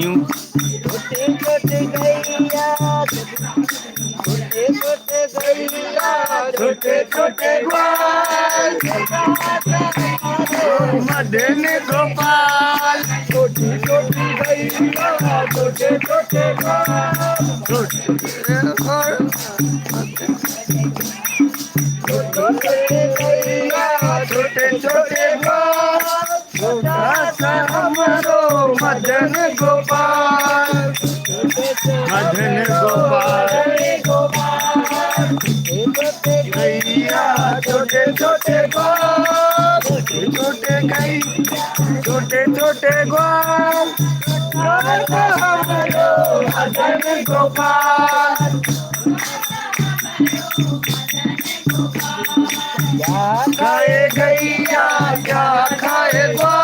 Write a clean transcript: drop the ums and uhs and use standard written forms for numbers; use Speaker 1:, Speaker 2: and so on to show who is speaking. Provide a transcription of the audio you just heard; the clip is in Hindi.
Speaker 1: म्यू
Speaker 2: छोटे छोटे गैया छोटे छोटे गैया छोटे छोटे ग्वाल
Speaker 1: मदन गोपाल
Speaker 2: छोटी छोटी गैया छोटे छोटे ग्वाल छोटे गैया
Speaker 1: छोटे छोटे ग्वाल छोटा सा हमारो मदन गोपाल मदन गोपाल गैया छोटे छोटे ग्वाल छोटे छोटे गई छोटे छोटे ग्वाल हमारो मदन गोपाल क्या खाए गैया क्या खाए ग्वाल